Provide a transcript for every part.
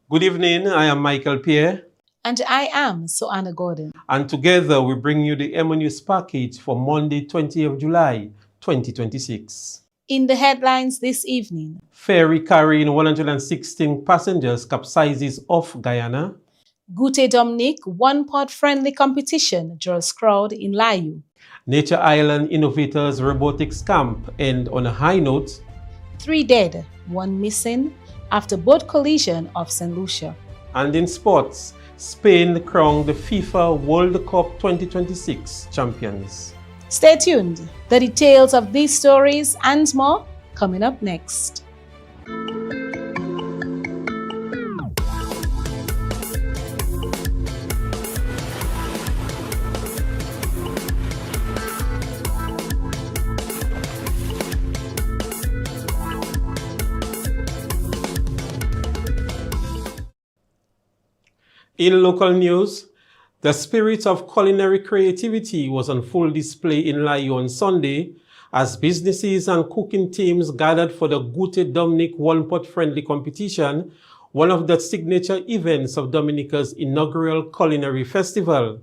Good evening, I am Michael Pierre. And I am Soanna Gordon. And together we bring you the EmoNews package for Monday, 20th of July, 2026. In the headlines this evening: ferry carrying 116 passengers capsizes off Guyana. Gute Dominic one-pot friendly competition draws crowd in Layu. Nature Island Innovators Robotics Camp end on a high note. 3 dead, 1 missing after boat collision off St. Lucia. And in sports, Spain crowned the FIFA World Cup 2026 champions. Stay tuned. The details of these stories and more coming up next. In local news, the spirit of culinary creativity was on full display in Layu on Sunday as businesses and cooking teams gathered for the Gute Dominic one-pot friendly competition, one of the signature events of Dominica's inaugural culinary festival.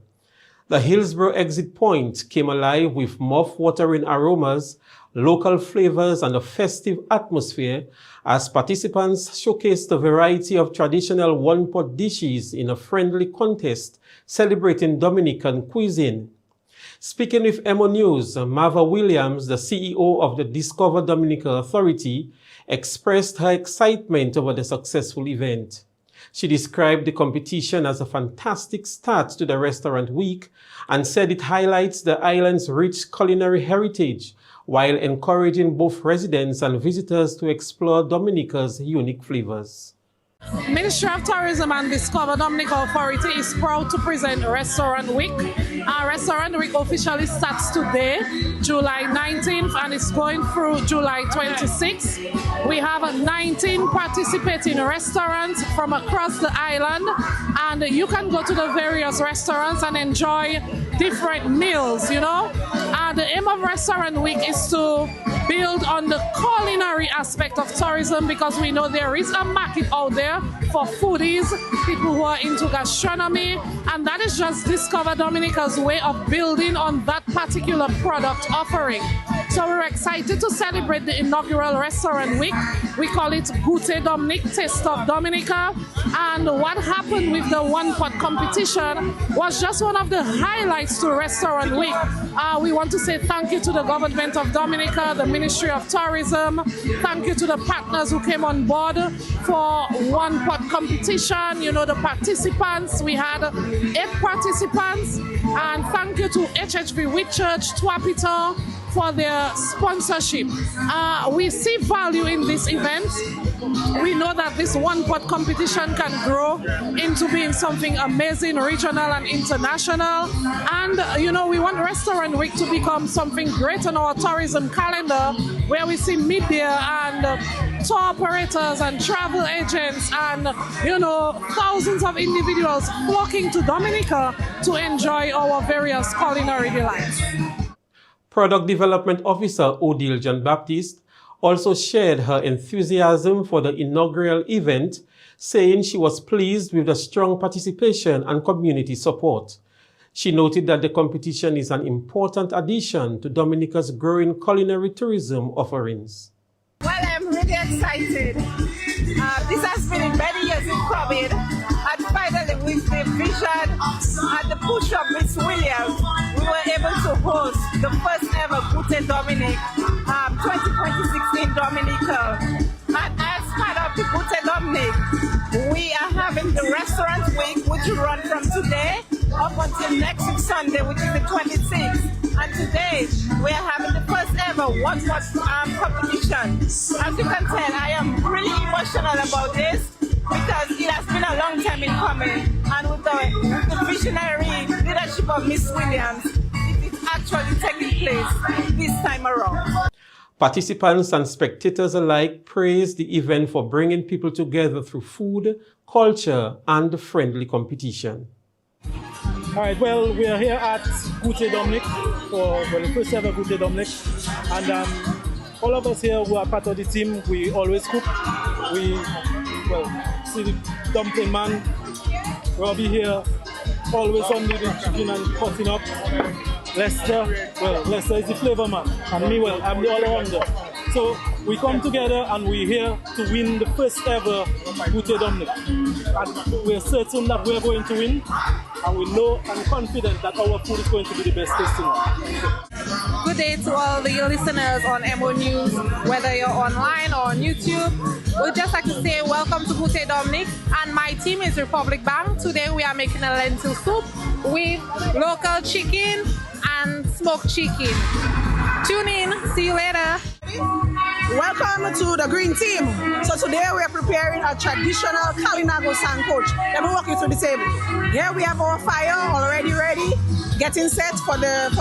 The Hillsborough exit point came alive with mouth-watering aromas, local flavors, and a festive atmosphere as participants showcased a variety of traditional one-pot dishes in a friendly contest celebrating Dominican cuisine. Speaking with EmoNews, Marva Williams, the CEO of the Discover Dominica Authority, expressed her excitement over the successful event. She described the competition as a fantastic start to the restaurant week and said it highlights the island's rich culinary heritage while encouraging both residents and visitors to explore Dominica's unique flavors. Ministry of Tourism and Discover Dominica Authority is proud to present Restaurant Week. Our Restaurant Week officially starts today, July 19th, and it's going through July 26th. We have 19 participating restaurants from across the island, and you can go to the various restaurants and enjoy different meals, And the aim of Restaurant Week is to build on the culinary aspect of tourism, because we know there is a market out there for foodies, people who are into gastronomy, and that is just Discover Dominica's way of building on that particular product offering. So we're excited to celebrate the inaugural Restaurant Week. We call it Gute Dominic, Taste of Dominica. And what happened with the one-pot competition was just one of the highlights to Restaurant Week. We want to say thank you to the government of Dominica, the Ministry of Tourism. Thank you to the partners who came on board for one-pot competition. The participants, we had 8 participants. And thank you to HHV Whitchurch, Tuapita, for their sponsorship. We see value in this event. We know that this one-pot competition can grow into being something amazing, regional and international. And, we want Restaurant Week to become something great on our tourism calendar, where we see media and tour operators and travel agents and, thousands of individuals flocking to Dominica to enjoy our various culinary delights. Product Development Officer Odile Jean-Baptiste also shared her enthusiasm for the inaugural event, saying she was pleased with the strong participation and community support. She noted that the competition is an important addition to Dominica's growing culinary tourism offerings. Well, I'm really excited. This has been many years in coming, and finally with the vision and the push of Miss Williams, we were able to host the first ever Gute Dominic 2026 in Dominica. And as part of the Gute Dominic, we are having the Restaurant Week, which will run from today up until next week Sunday, which is the 26th. And today we are having the first ever a one-pot competition. As you can tell, I am really emotional about this because it has been a long time in coming, and with the visionary leadership of Miss Williams, it is actually taking place this time around. Participants and spectators alike praised the event for bringing people together through food, culture, and friendly competition. All right, well, we are here at Gute Dominic for the first ever Gute Dominic, and all of us here who are part of the team, we always cook. We, see the dumpling man, Robbie here, always on the chicken and cutting up. Lester is the flavor man, and me, I'm the all-rounder. So we come together and we're here to win the first ever Gute Dominic. And we're certain that we're going to win, and we know and confident that our food is going to be the best tasting. Good day to all the listeners on EmoNews, whether you're online or on YouTube. We'd just like to say welcome to Gute Dominic, and my team is Republic Bank. Today we are making a lentil soup with local chicken and smoked chicken. Tune in, see you later. Welcome to the green team. So today we are preparing a traditional Kalinago sandcoach. Let me walk you through the table. Here we have our fire already ready, getting set for the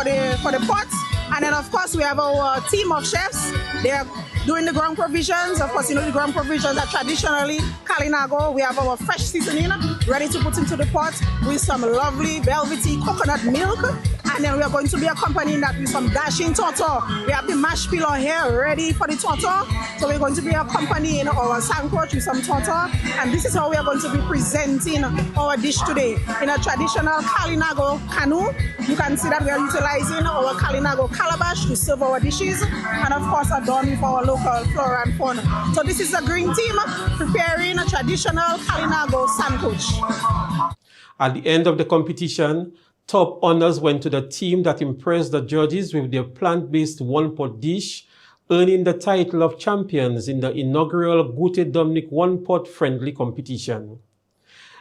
pot. And then of course we have our team of chefs. They are doing the ground provisions. Of course, you know the ground provisions are traditionally Kalinago. We have our fresh seasoning ready to put into the pot with some lovely velvety coconut milk. And then we are going to be accompanying that with some dashing tortor. We have the mashed pillow here ready for the tortor. So we're going to be accompanying our sandcoach with some tortor. And this is how we are going to be presenting our dish today. In a traditional Kalinago canoe, you can see that we are utilizing our Kalinago calabash to serve our dishes. And of course, adorned with our local flora and fauna. So this is a green team preparing a traditional Kalinago sandcoach. At the end of the competition, top honors went to the team that impressed the judges with their plant-based one-pot dish, earning the title of champions in the inaugural Gute Dominic one-pot friendly competition.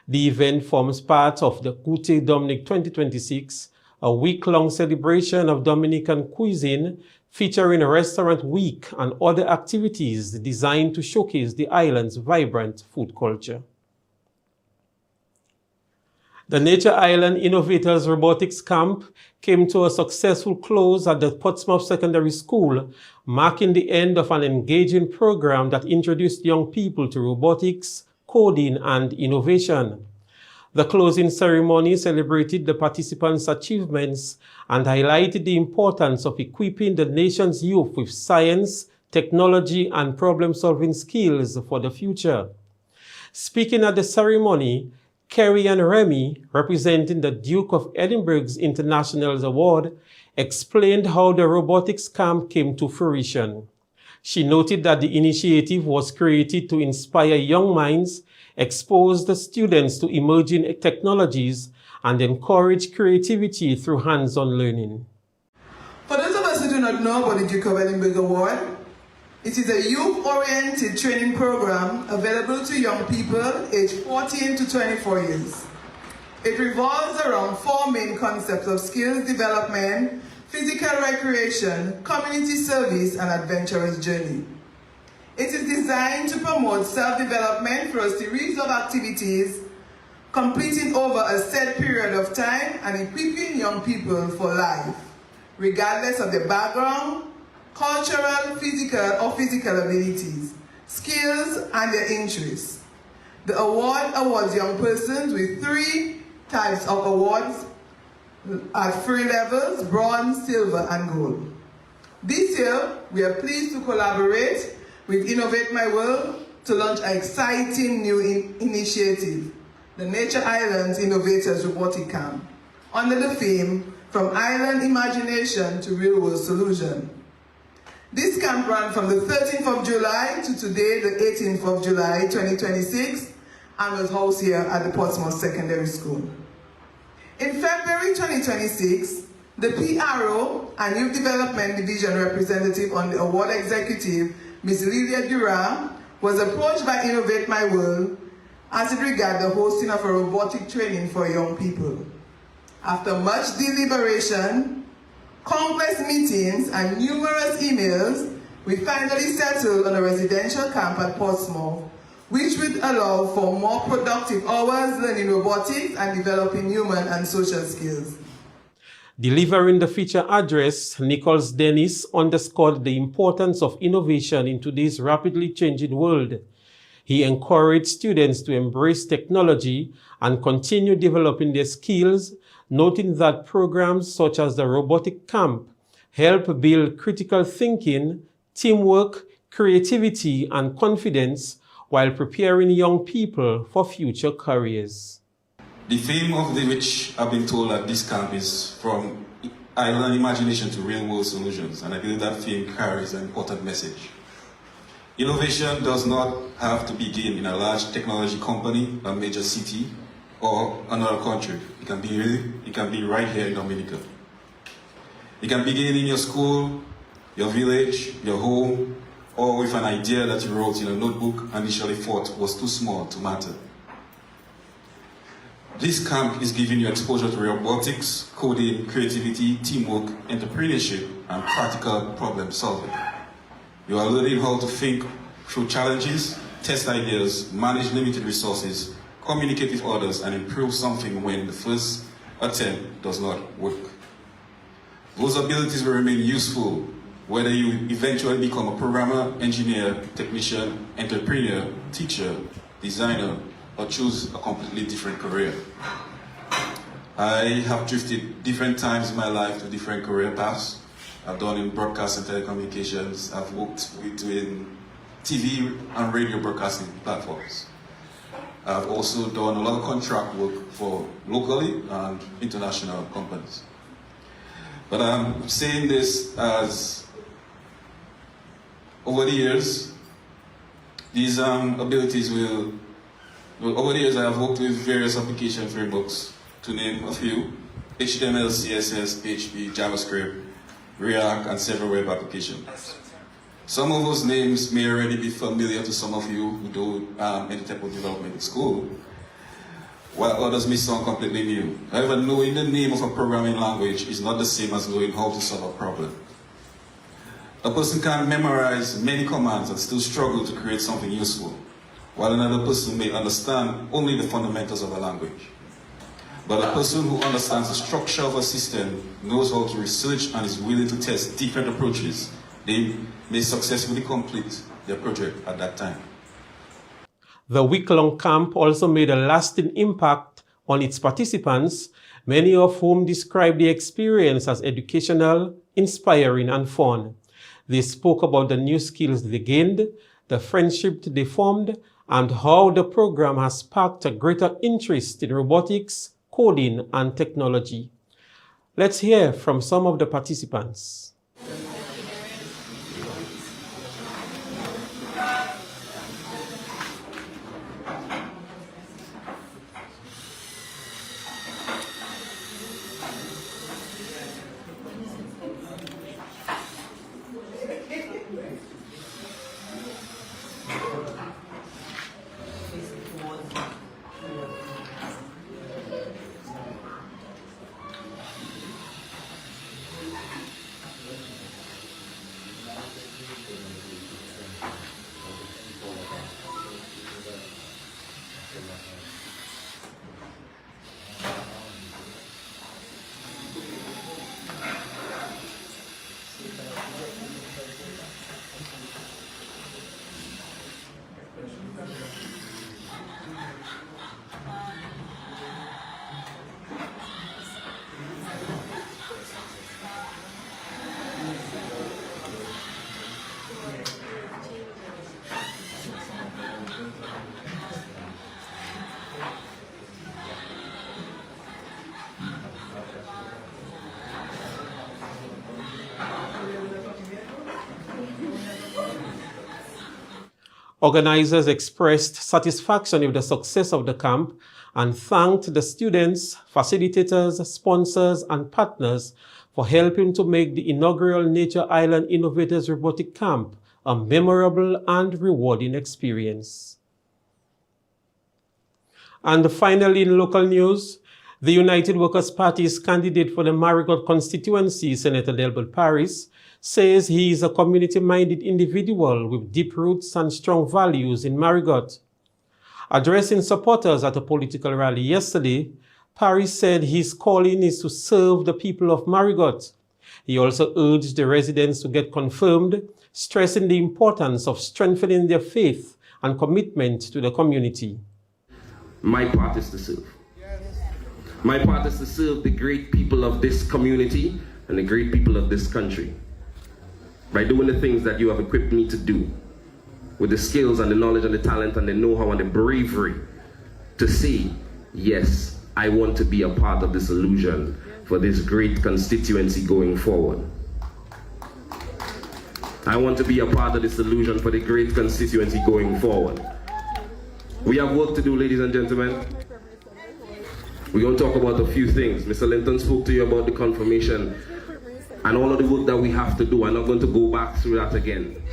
The event forms part of the Gute Dominic 2026, a week-long celebration of Dominican cuisine featuring a restaurant week and other activities designed to showcase the island's vibrant food culture. The Nature Island Innovators Robotics Camp came to a successful close at the Portsmouth Secondary School, marking the end of an engaging program that introduced young people to robotics, coding, and innovation. The closing ceremony celebrated the participants' achievements and highlighted the importance of equipping the nation's youth with science, technology, and problem-solving skills for the future. Speaking at the ceremony, Kerry and Remy, representing the Duke of Edinburgh's International Award, explained how the robotics camp came to fruition. She noted that the initiative was created to inspire young minds, expose the students to emerging technologies, and encourage creativity through hands-on learning. For those of us who do not know about the Duke of Edinburgh Award, it is a youth-oriented training program available to young people aged 14 to 24 years. It revolves around four main concepts of skills development, physical recreation, community service, and adventurous journey. It is designed to promote self-development through a series of activities, completing over a set period of time and equipping young people for life, regardless of their background, cultural, physical abilities, skills, and their interests. The award awards young persons with 3 types of awards at 3 levels: bronze, silver, and gold. This year, we are pleased to collaborate with Innovate My World to launch an exciting new initiative, the Nature Islands Innovators Robotic Camp, under the theme, From Island Imagination to Real World Solution. This camp ran from the 13th of July to today, the 18th of July, 2026, and was hosted here at the Portsmouth Secondary School. In February 2026, the PRO and Youth Development Division representative on the award executive, Ms. Lilia Durand, was approached by Innovate My World as it regards the hosting of a robotic training for young people. After much deliberation, countless meetings and numerous emails, we finally settled on a residential camp at Portsmouth, which would allow for more productive hours learning robotics and developing human and social skills. Delivering the feature address, Nichols Dennis underscored the importance of innovation in today's rapidly changing world. He encouraged students to embrace technology and continue developing their skills, noting that programs such as the Robotic Camp help build critical thinking, teamwork, creativity, and confidence while preparing young people for future careers. The theme of which I've been told at this camp is from island imagination to real-world solutions, and I believe that theme carries an important message. Innovation does not have to begin in a large technology company, a major city, or another country. It can be right here in Dominica. It can begin in your school, your village, your home, or with an idea that you wrote in a notebook and initially thought was too small to matter. This camp is giving you exposure to robotics, coding, creativity, teamwork, entrepreneurship, and practical problem solving. You are learning how to think through challenges, test ideas, manage limited resources, communicate with others, and improve something when the first attempt does not work. Those abilities will remain useful whether you eventually become a programmer, engineer, technician, entrepreneur, teacher, designer, or choose a completely different career. I have drifted different times in my life to different career paths. I've done in broadcast and telecommunications. I've worked in TV and radio broadcasting platforms. I've also done a lot of contract work for locally and international companies. But I'm saying this as over the years, these abilities will, over the years I have worked with various application frameworks, to name a few: HTML, CSS, PHP, JavaScript, React, and several web applications. Some of those names may already be familiar to some of you who do any type of development in school, while others may sound completely new. However, knowing the name of a programming language is not the same as knowing how to solve a problem. A person can memorize many commands and still struggle to create something useful, while another person may understand only the fundamentals of a language. But a person who understands the structure of a system, knows how to research, and is willing to test different approaches, they may successfully complete their project at that time. The week-long camp also made a lasting impact on its participants, many of whom described the experience as educational, inspiring, and fun. They spoke about the new skills they gained, the friendship they formed, and how the program has sparked a greater interest in robotics, coding, and technology. Let's hear from some of the participants. Organizers expressed satisfaction with the success of the camp and thanked the students, facilitators, sponsors, and partners for helping to make the inaugural Nature Island Innovators Robotic Camp a memorable and rewarding experience. And finally, in local news, The United Workers' Party's candidate for the Marigot constituency, Senator Delbert Paris, says he is a community-minded individual with deep roots and strong values in Marigot. Addressing supporters at a political rally yesterday, Paris said his calling is to serve the people of Marigot. He also urged the residents to get confirmed, stressing the importance of strengthening their faith and commitment to the community. My part is to serve. My part is to serve the great people of this community and the great people of this country by doing the things that you have equipped me to do, with the skills and the knowledge and the talent and the know-how and the bravery to say, yes, I want to be a part of the solution for this great constituency going forward. I want to be a part of the solution for the great constituency going forward. We have work to do, ladies and gentlemen. We're going to talk about a few things. Mr. Linton spoke to you about the confirmation and all of the work that we have to do. I'm not going to go back through that again.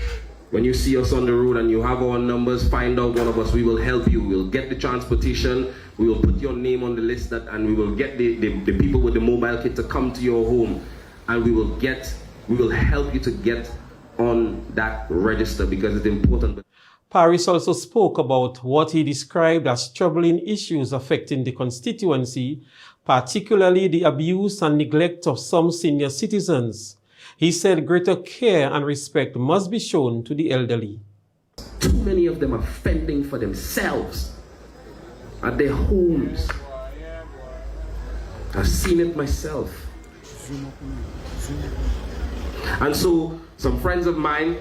When you see us on the road and you have our numbers, find out one of us. We will help you. We'll get the transportation. We will put your name on the list, and we will get the people with the mobile kit to come to your home, and we will help you to get on that register because it's important. Paris also spoke about what he described as troubling issues affecting the constituency, particularly the abuse and neglect of some senior citizens. He said greater care and respect must be shown to the elderly. Too many of them are fending for themselves at their homes. I've seen it myself. And so some friends of mine,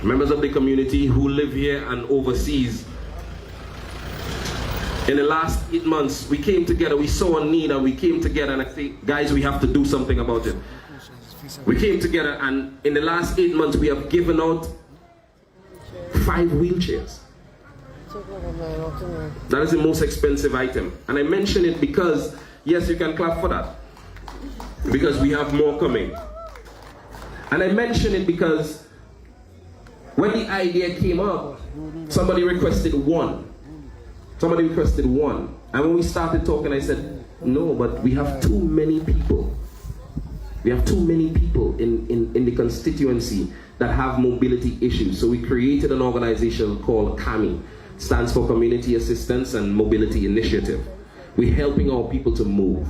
members of the community who live here and overseas, in the last 8 months, we came together, we saw a need, and we came together and I think, guys, we have to do something about it. We came together, and in the last 8 months, we have given out 5 wheelchairs. That is the most expensive item. And I mention it because, yes, you can clap for that, because we have more coming. And I mention it because when the idea came up, somebody requested one. Somebody requested one. And when we started talking, I said, no, but we have too many people. We have too many people in the constituency that have mobility issues. So we created an organization called CAMI. It stands for Community Assistance and Mobility Initiative. We're helping our people to move.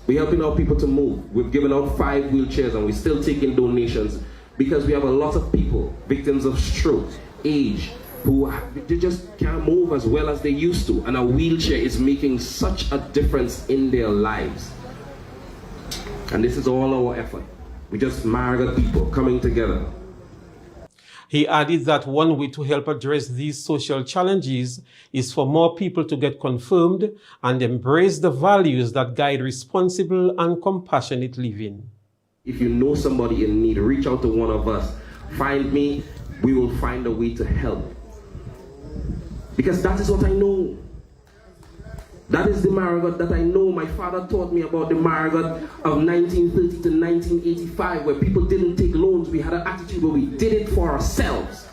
We're helping our people to move. We've given out 5 wheelchairs and we're still taking donations because we have a lot of people, victims of stroke, age, who they just can't move as well as they used to. And a wheelchair is making such a difference in their lives. And this is all our effort. We just Marigot people coming together. He added that one way to help address these social challenges is for more people to get confirmed and embrace the values that guide responsible and compassionate living. If you know somebody in need, reach out to one of us. Find me, we will find a way to help. Because that is what I know. That is the Marigot that I know. My father taught me about the Marigot of 1930 to 1985, where people didn't take loans. We had an attitude where we did it for ourselves.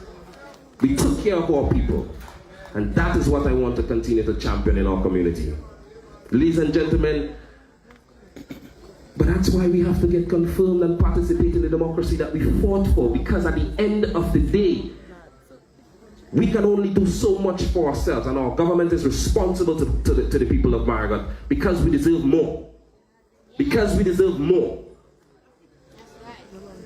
We took care of our people. And that is what I want to continue to champion in our community. Ladies and gentlemen, but that's why we have to get confirmed and participate in the democracy that we fought for, because at the end of the day, we can only do so much for ourselves, and our government is responsible to the people of Marigot because we deserve more. Because we deserve more.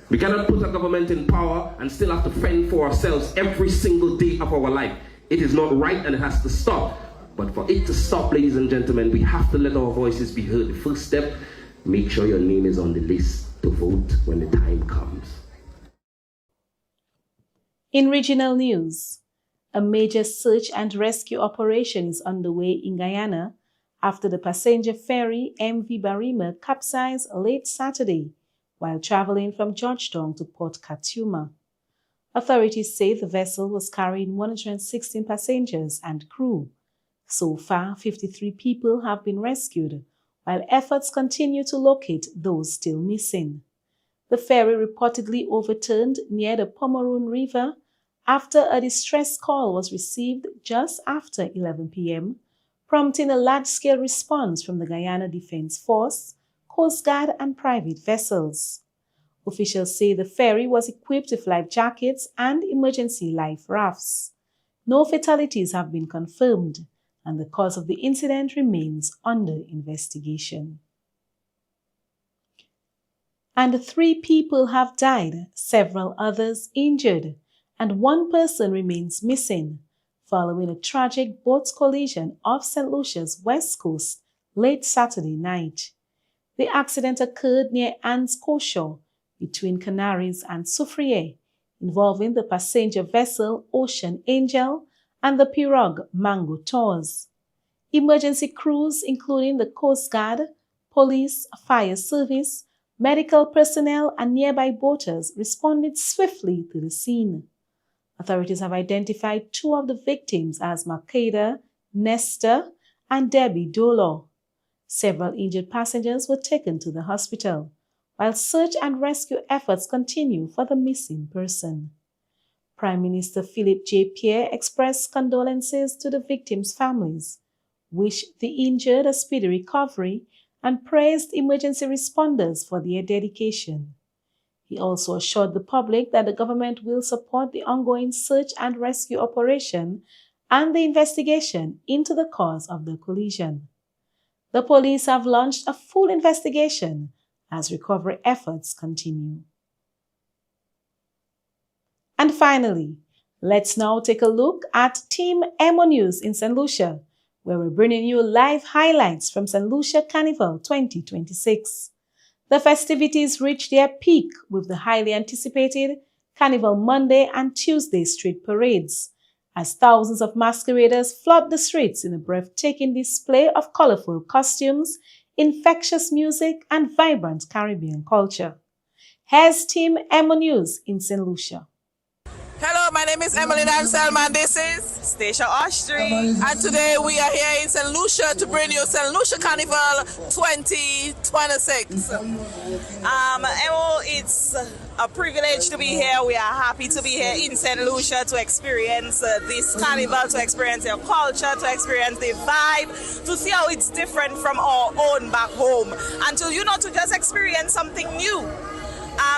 We cannot put a government in power and still have to fend for ourselves every single day of our life. It is not right and it has to stop. But for it to stop, ladies and gentlemen, we have to let our voices be heard. The first step, make sure your name is on the list to vote when the time comes. In regional news, a major search and rescue operation is underway in Guyana after the passenger ferry MV Barima capsized late Saturday while traveling from Georgetown to Port Katuma. Authorities say the vessel was carrying 116 passengers and crew. So far, 53 people have been rescued, while efforts continue to locate those still missing. The ferry reportedly overturned near the Pomeroon River after a distress call was received just after 11 p.m. prompting a large-scale response from the Guyana Defense Force, Coast Guard, and private vessels. Officials say the ferry was equipped with life jackets and emergency life rafts. No fatalities have been confirmed, and the cause of the incident remains under investigation. And 3 people have died, several others injured, and 1 person remains missing following a tragic boat collision off St. Lucia's west coast late Saturday night. The accident occurred near Anse Cochon between Canaries and Soufriere, involving the passenger vessel Ocean Angel and the pirogue Mango Tours. Emergency crews, including the Coast Guard, police, fire service, medical personnel, and nearby boaters, responded swiftly to the scene. Authorities have identified 2 of the victims as Makeda, Nestor, and Debbie Dolo. Several injured passengers were taken to the hospital, while search and rescue efforts continue for the missing person. Prime Minister Philippe J. Pierre expressed condolences to the victims' families, wished the injured a speedy recovery, and praised emergency responders for their dedication. He also assured the public that the government will support the ongoing search and rescue operation and the investigation into the cause of the collision. The police have launched a full investigation as recovery efforts continue. And finally, let's now take a look at Team EmoNews in St. Lucia, where we're bringing you live highlights from St. Lucia Carnival 2026. The festivities reached their peak with the highly anticipated Carnival Monday and Tuesday street parades, as thousands of masqueraders flood the streets in a breathtaking display of colorful costumes, infectious music, and vibrant Caribbean culture. Here's Team EmoNews in St. Lucia. Hello, my name is Emily Anselman. This is Stacia Ostry, and today we are here in St. Lucia to bring you St. Lucia Carnival 2026. It's a privilege to be here. We are happy to be here in St. Lucia to experience this carnival, to experience their culture, to experience the vibe, to see how it's different from our own back home, and to just experience something new.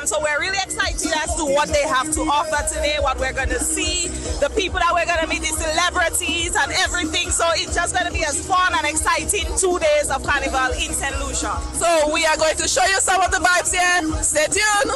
So we're really excited as to what they have to offer today, what we're going to see, the people that we're going to meet, the celebrities and everything. So it's just going to be as fun and exciting 2 days of Carnival in St. Lucia. So we are going to show you some of the vibes here. Stay tuned.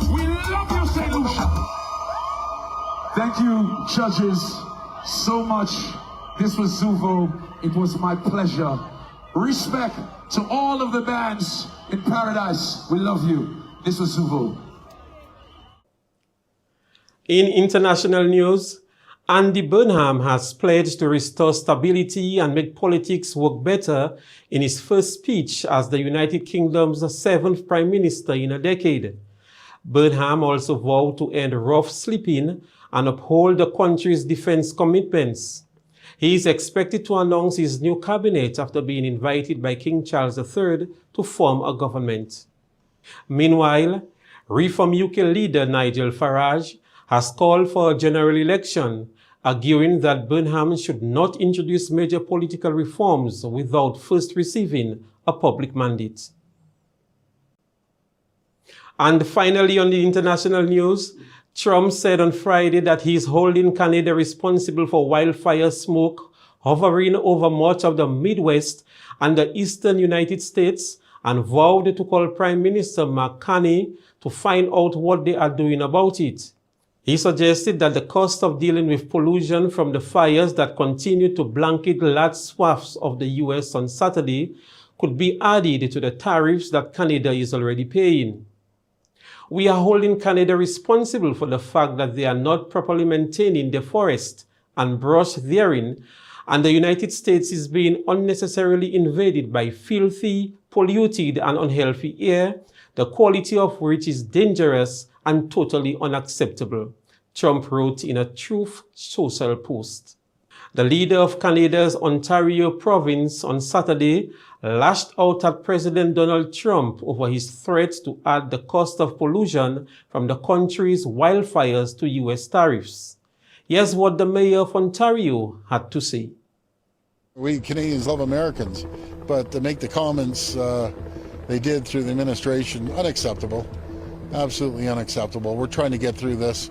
We love you, St. Lucia. Thank you, judges, so much. This was Zuvo. It was my pleasure. Respect to all of the bands in Paradise. We love you. This was Zuvo. In international news, Andy Burnham has pledged to restore stability and make politics work better in his first speech as the United Kingdom's 7th Prime Minister in a decade. Burnham also vowed to end rough sleeping and uphold the country's defense commitments. He is expected to announce his new cabinet after being invited by King Charles III to form a government. Meanwhile, Reform UK leader Nigel Farage has called for a general election, arguing that Burnham should not introduce major political reforms without first receiving a public mandate. And finally, on the international news, Trump said on Friday that he is holding Canada responsible for wildfire smoke hovering over much of the Midwest and the eastern United States, and vowed to call Prime Minister Mark Carney to find out what they are doing about it. He suggested that the cost of dealing with pollution from the fires that continue to blanket large swaths of the U.S. on Saturday could be added to the tariffs that Canada is already paying. We are holding Canada responsible for the fact that they are not properly maintaining the forest and brush therein, and the United States is being unnecessarily invaded by filthy, polluted, and unhealthy air the quality of which is dangerous and totally unacceptable, Trump wrote in a Truth Social post. The leader of Canada's Ontario province on Saturday lashed out at President Donald Trump over his threat to add the cost of pollution from the country's wildfires to U.S. tariffs. Here's what the mayor of Ontario had to say. We Canadians love Americans, but to make the comments they did through the administration, unacceptable, absolutely unacceptable. We're trying to get through this.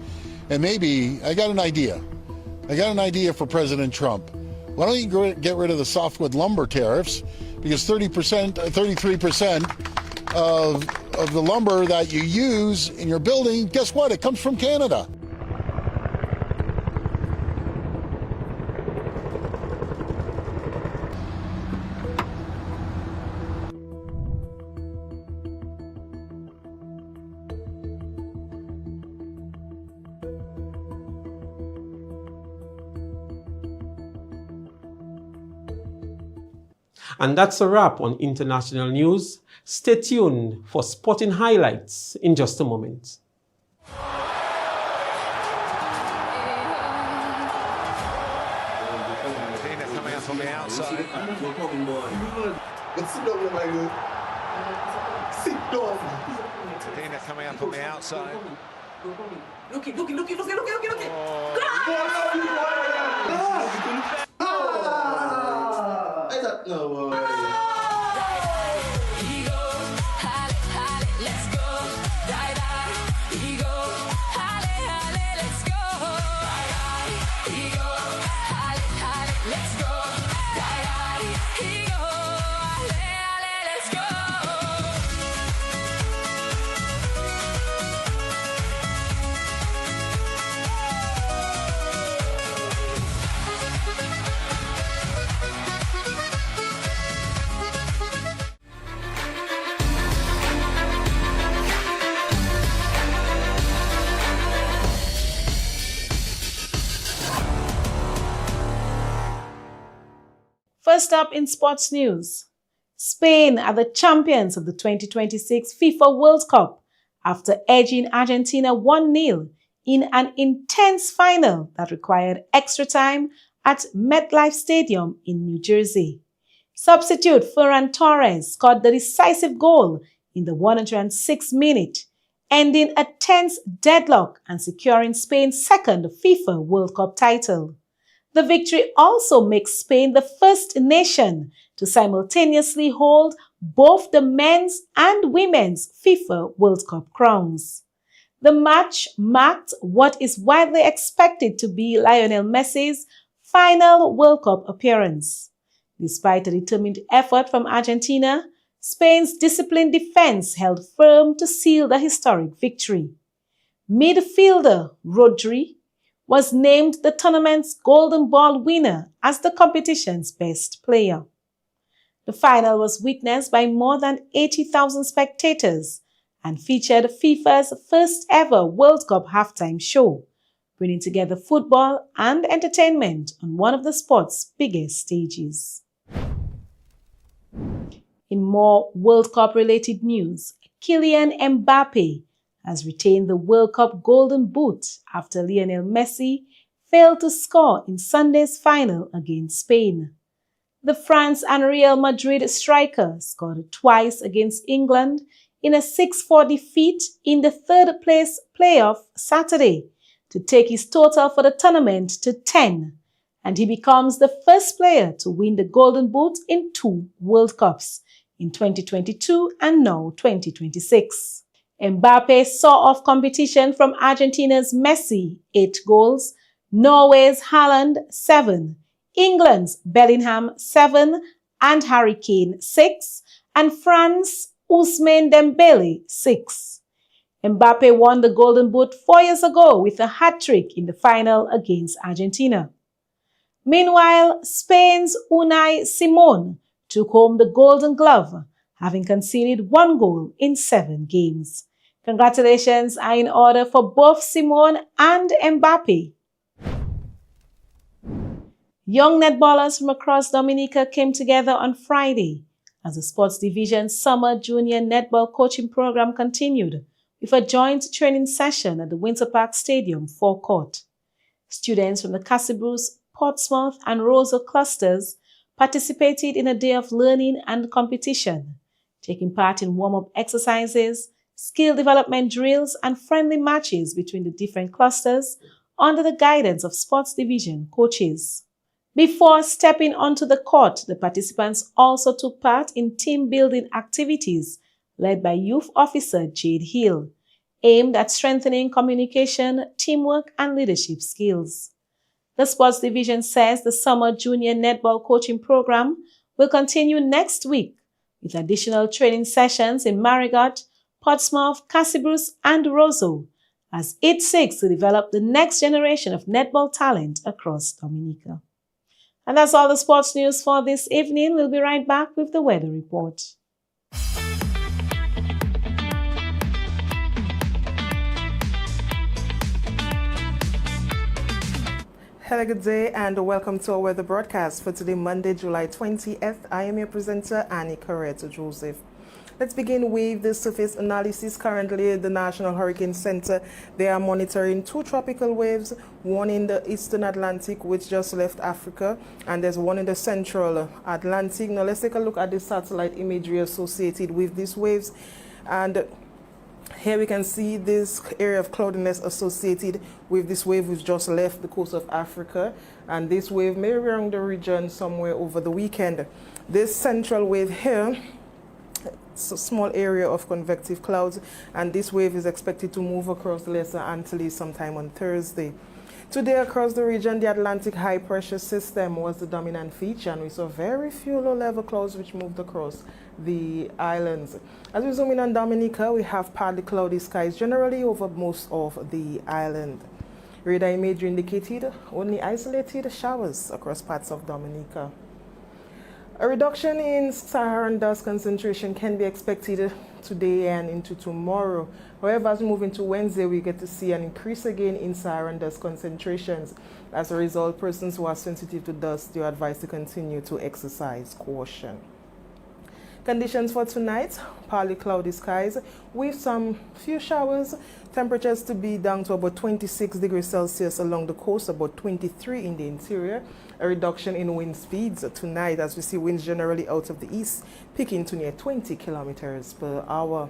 And maybe, I got an idea for President Trump. Why don't you get rid of the softwood lumber tariffs? Because 33% of the lumber that you use in your building, guess what? It comes from Canada. And that's a wrap on international news. Stay tuned for sporting highlights in just a moment. Coming up on the outside. Tadina coming up on the outside. Look it. No way. First up in sports news, Spain are the champions of the 2026 FIFA World Cup after edging Argentina 1-0 in an intense final that required extra time at MetLife Stadium in New Jersey. Substitute Ferran Torres scored the decisive goal in the 106th minute, ending a tense deadlock and securing Spain's second FIFA World Cup title. The victory also makes Spain the first nation to simultaneously hold both the men's and women's FIFA World Cup crowns. The match marked what is widely expected to be Lionel Messi's final World Cup appearance. Despite a determined effort from Argentina, Spain's disciplined defense held firm to seal the historic victory. Midfielder Rodri was named the tournament's Golden Ball winner as the competition's best player. The final was witnessed by more than 80,000 spectators and featured FIFA's first ever World Cup halftime show, bringing together football and entertainment on one of the sport's biggest stages. In more World Cup related news, Kylian Mbappe has retained the World Cup Golden Boot after Lionel Messi failed to score in Sunday's final against Spain. The France and Real Madrid striker scored twice against England in a 6-4 defeat in the third-place playoff Saturday to take his total for the tournament to 10, and he becomes the first player to win the Golden Boot in 2 World Cups, in 2022 and now 2026. Mbappe saw off competition from Argentina's Messi, 8 goals, Norway's Haaland, 7, England's Bellingham, 7, and Harry Kane, 6, and France, Ousmane Dembele, 6. Mbappe won the Golden Boot 4 years ago with a hat-trick in the final against Argentina. Meanwhile, Spain's Unai Simón took home the Golden Glove, having conceded 1 goal in 7 games. Congratulations are in order for both Simón and Mbappe. Young netballers from across Dominica came together on Friday as the Sports Division's Summer Junior Netball Coaching Program continued with a joint training session at the Winter Park Stadium forecourt. Students from the Cassibruce, Portsmouth and Roseau clusters participated in a day of learning and competition, taking part in warm-up exercises, skill development drills and friendly matches between the different clusters under the guidance of Sports Division coaches. Before stepping onto the court, the participants also took part in team-building activities led by Youth Officer Jade Hill, aimed at strengthening communication, teamwork, and leadership skills. The Sports Division says the Summer Junior Netball Coaching Program will continue next week with additional training sessions in Marigot, Portsmouth, Cassibruce, and Roseau as it seeks to develop the next generation of netball talent across Dominica. And that's all the sports news for this evening. We'll be right back with the weather report. Hello, good day, and welcome to our weather broadcast for today, Monday, July 20th. I am your presenter, Annie Corretto Joseph. Let's begin with the surface analysis. Currently, the National Hurricane Center, they are monitoring 2 tropical waves, one in the Eastern Atlantic, which just left Africa, and there's one in the Central Atlantic. Now, let's take a look at the satellite imagery associated with these waves. And here we can see this area of cloudiness associated with this wave which just left the coast of Africa. And this wave may be around the region somewhere over the weekend. This central wave here, it's a small area of convective clouds, and this wave is expected to move across the Lesser Antilles sometime on Thursday. Today across the region, the Atlantic high pressure system was the dominant feature, and we saw very few low-level clouds which moved across the islands. As we zoom in on Dominica, we have partly cloudy skies generally over most of the island. Radar imagery indicated only isolated showers across parts of Dominica. A reduction in Saharan dust concentration can be expected today and into tomorrow. However, as we move into Wednesday, we get to see an increase again in Saharan dust concentrations. As a result, persons who are sensitive to dust, they are advised to continue to exercise caution. Conditions for tonight, partly cloudy skies with some few showers. Temperatures to be down to about 26 degrees Celsius along the coast, about 23 in the interior. A reduction in wind speeds tonight as we see winds generally out of the east peaking to near 20 kilometers per hour.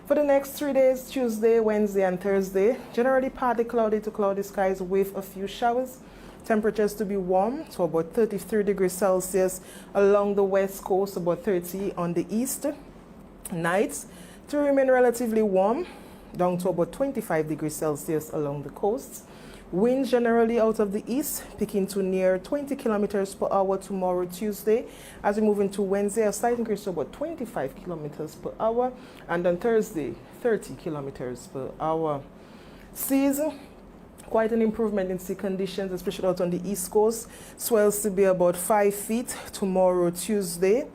For the next 3 days, Tuesday, Wednesday, and Thursday, generally partly cloudy to cloudy skies with a few showers. Temperatures to be warm to about 33 degrees Celsius along the west coast, about 30 on the east. Nights to remain relatively warm, down to about 25 degrees Celsius along the coast. Winds generally out of the east, peaking to near 20 kilometers per hour tomorrow, Tuesday. As we move into Wednesday, a slight increase to about 25 kilometers per hour. And on Thursday, 30 kilometers per hour. Seas, quite an improvement in sea conditions, especially out on the east coast. Swells to be about 5 feet tomorrow, Tuesday.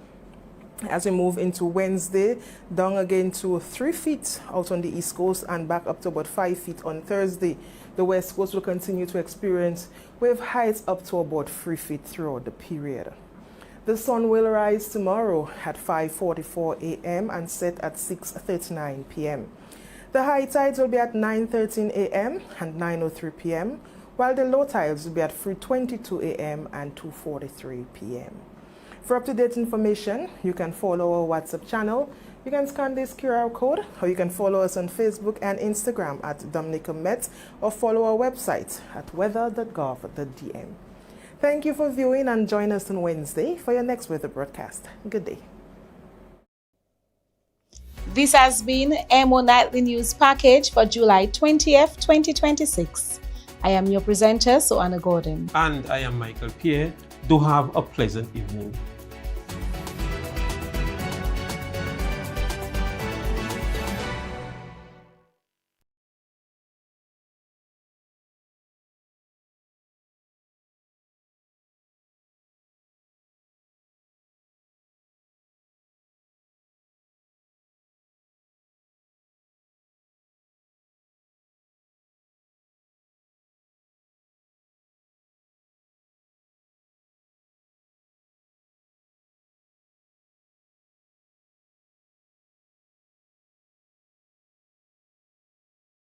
As we move into Wednesday, down again to 3 feet out on the east coast and back up to about 5 feet on Thursday. The west coast will continue to experience wave heights up to about 3 feet throughout the period. The sun will rise tomorrow at 5:44 a.m. and set at 6:39 p.m. The high tides will be at 9:13 a.m. and 9:03 p.m., while the low tides will be at 3:22 a.m. and 2:43 p.m. For up-to-date information, you can follow our WhatsApp channel. You can scan this QR code, or you can follow us on Facebook and Instagram at Dominica Met, or follow our website at weather.gov.dm. Thank you for viewing, and join us on Wednesday for your next weather broadcast. Good day. This has been Emo Nightly News Package for July 20th, 2026. I am your presenter, Soana Gordon. And I am Michael Pierre. Do have a pleasant evening.